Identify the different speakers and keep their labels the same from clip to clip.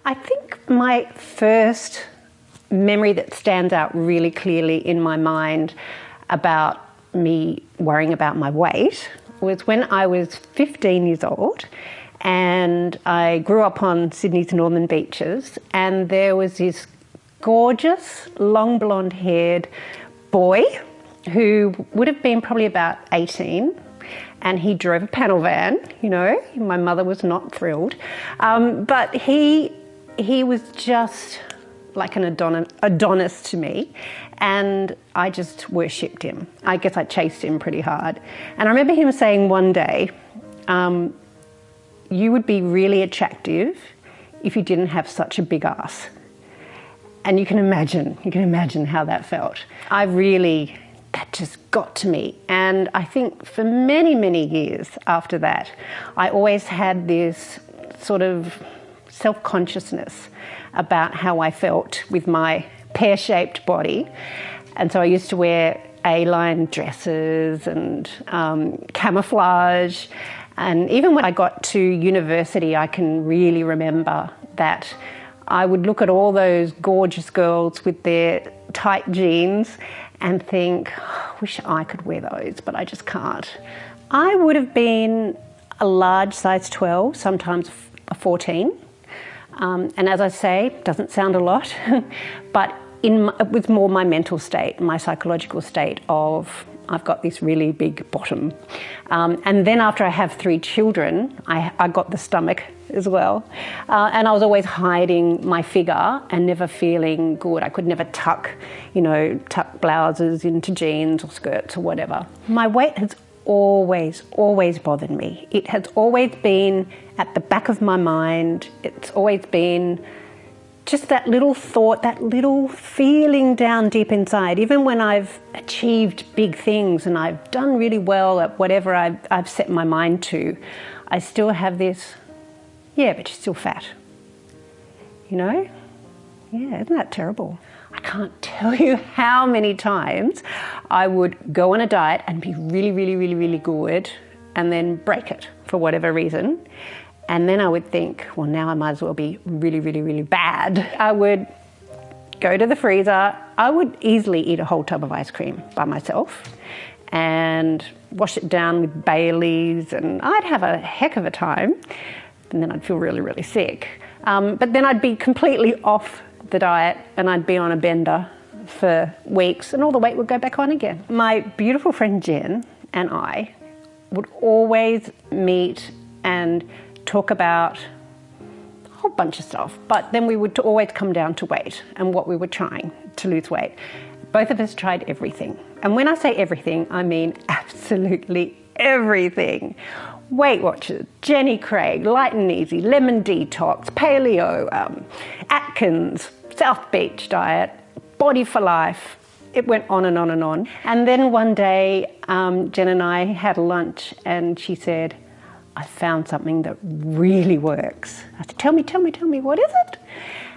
Speaker 1: I think my first memory that stands out really clearly in my mind about me worrying about my weight was when I was 15 years old, and I grew up on Sydney's northern beaches, and there was this gorgeous, long blonde-haired boy who would have been probably about 18, and he drove a panel van. You know, my mother was not thrilled, but he was just like an Adonis to me, and I just worshipped him. I guess I chased him pretty hard. And I remember him saying one day, you would be really attractive if you didn't have such a big ass. And you can imagine how that felt. That just got to me. And I think for many, many years after that, I always had this sort of self-consciousness about how I felt with my pear-shaped body. And so I used to wear A-line dresses and camouflage. And even when I got to university, I can really remember that I would look at all those gorgeous girls with their tight jeans and think, oh, I wish I could wear those, but I just can't. I would have been a large size 12, sometimes a 14. And as I say, doesn't sound a lot, but it was more my mental state, my psychological state of, I've got this really big bottom. And then after I have 3 children, I got the stomach as well. And I was always hiding my figure and never feeling good. I could never tuck blouses into jeans or skirts or whatever. My weight has always bothered me. It has always been at the back of my mind. It's always been just that little thought, that little feeling down deep inside. Even when I've achieved big things and I've done really well at whatever I've set my mind to, I still have this, yeah, but you're still fat. You know? Yeah, isn't that terrible? I can't tell you how many times I would go on a diet and be really, really, really, really good and then break it for whatever reason. And then I would think, well, now I might as well be really, really, really bad. I would go to the freezer. I would easily eat a whole tub of ice cream by myself and wash it down with Baileys, and I'd have a heck of a time. And then I'd feel really, really sick. But then I'd be completely off the diet and I'd be on a bender for weeks and all the weight would go back on again. My beautiful friend Jen and I would always meet and talk about a whole bunch of stuff, but then we would always come down to weight and what we were trying to lose weight. Both of us tried everything. And when I say everything, I mean absolutely everything. Weight Watchers, Jenny Craig, Light and Easy, Lemon Detox, Paleo, Atkins, South Beach Diet, Body for Life. It went on and on and on. And then one day, Jen and I had a lunch and she said, I found something that really works. I said, tell me, what is it?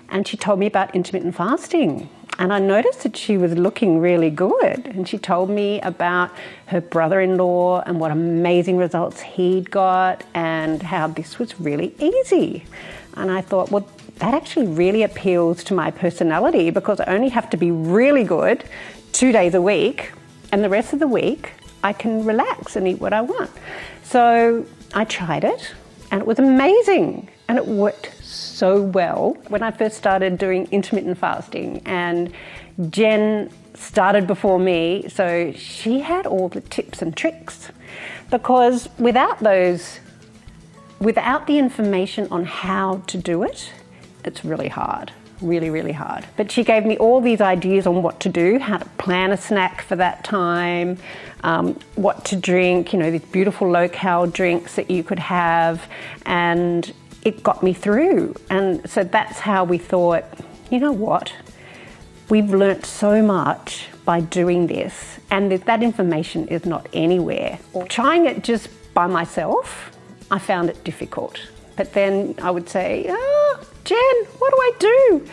Speaker 1: And she told me about intermittent fasting. And I noticed that she was looking really good. And she told me about her brother-in-law and what amazing results he'd got and how this was really easy. And I thought, well, that actually really appeals to my personality because I only have to be really good 2 days a week, and the rest of the week I can relax and eat what I want. So I tried it and it was amazing and it worked so well. When I first started doing intermittent fasting, and Jen started before me, so she had all the tips and tricks, because without the information on how to do it, it's really hard, really, really hard. But she gave me all these ideas on what to do, how to plan a snack for that time, what to drink, these beautiful low-cal drinks that you could have, and it got me through. And so that's how we thought, you know what? We've learnt so much by doing this, and that information is not anywhere. Trying it just by myself, I found it difficult. But then I would say, Jen, what do I do?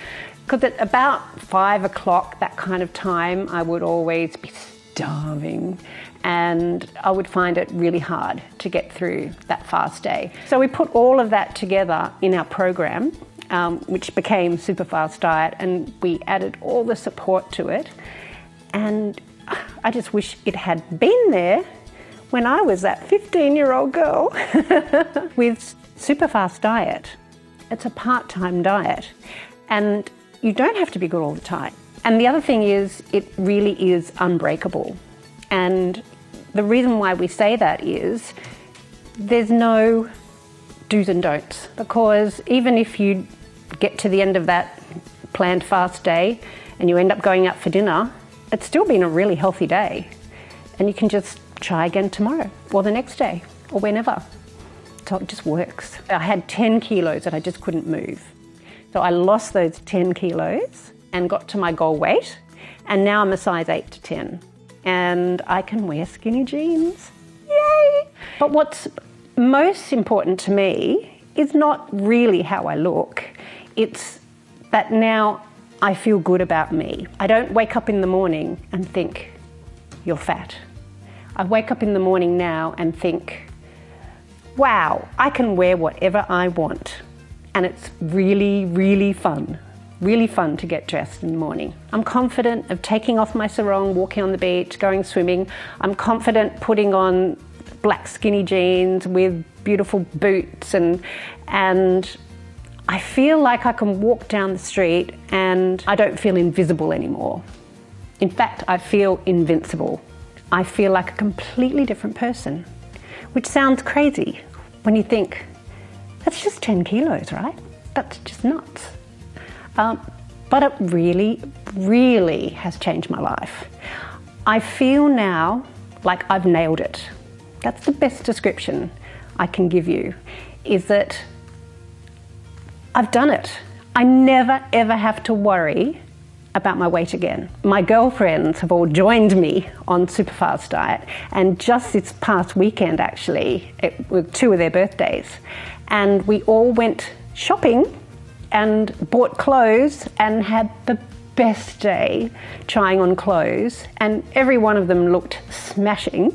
Speaker 1: Because at about 5 o'clock, that kind of time, I would always be starving, and I would find it really hard to get through that fast day. So we put all of that together in our program, which became SuperFastDiet, and we added all the support to it. And I just wish it had been there when I was that 15-year-old girl. With SuperFastDiet, it's a part-time diet, and you don't have to be good all the time. And the other thing is, it really is unbreakable. And the reason why we say that is there's no do's and don'ts, because even if you get to the end of that planned fast day and you end up going out for dinner, it's still been a really healthy day, and you can just try again tomorrow or the next day or whenever. So it just works. I had 10 kilos that I just couldn't move. So I lost those 10 kilos and got to my goal weight, and now I'm a size 8 to 10 and I can wear skinny jeans. Yay! But what's most important to me is not really how I look. It's that now I feel good about me. I don't wake up in the morning and think, you're fat. I wake up in the morning now and think, wow, I can wear whatever I want. And it's really, really fun to get dressed in the morning. I'm confident of taking off my sarong, walking on the beach, going swimming. I'm confident putting on black skinny jeans with beautiful boots, and I feel like I can walk down the street and I don't feel invisible anymore. In fact, I feel invincible. I feel like a completely different person, which sounds crazy when you think, that's just 10 kilos, right? That's just nuts. But it really, really has changed my life. I feel now like I've nailed it. That's the best description I can give you, is that I've done it. I never ever have to worry about my weight again. My girlfriends have all joined me on SuperFastDiet, and just this past weekend actually, it was 2 of their birthdays, and we all went shopping and bought clothes and had the best day trying on clothes, and every one of them looked smashing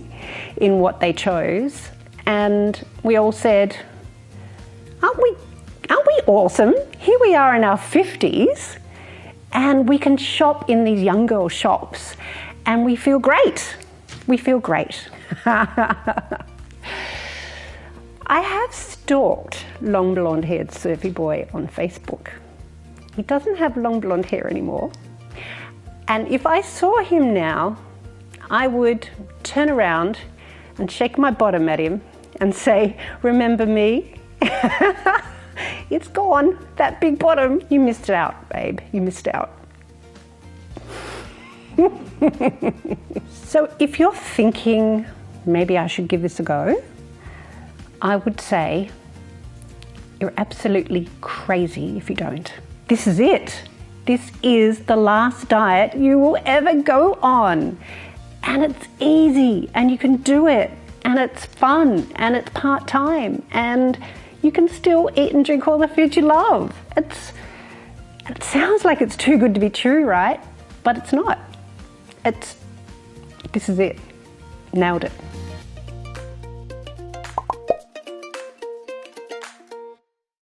Speaker 1: in what they chose, and we all said, aren't we awesome? Here we are in our 50s and we can shop in these young girl shops and we feel great. We feel great. I have stalked long blonde haired surfy boy on Facebook. He doesn't have long blonde hair anymore. And if I saw him now, I would turn around and shake my bottom at him and say, remember me? It's gone, that big bottom. You missed out, babe, you missed out. So if you're thinking, maybe I should give this a go, I would say, you're absolutely crazy if you don't. This is it. This is the last diet you will ever go on. And it's easy, and you can do it, and it's fun, and it's part-time, and you can still eat and drink all the food you love. It sounds like it's too good to be true, right? But it's not. This is it. Nailed it.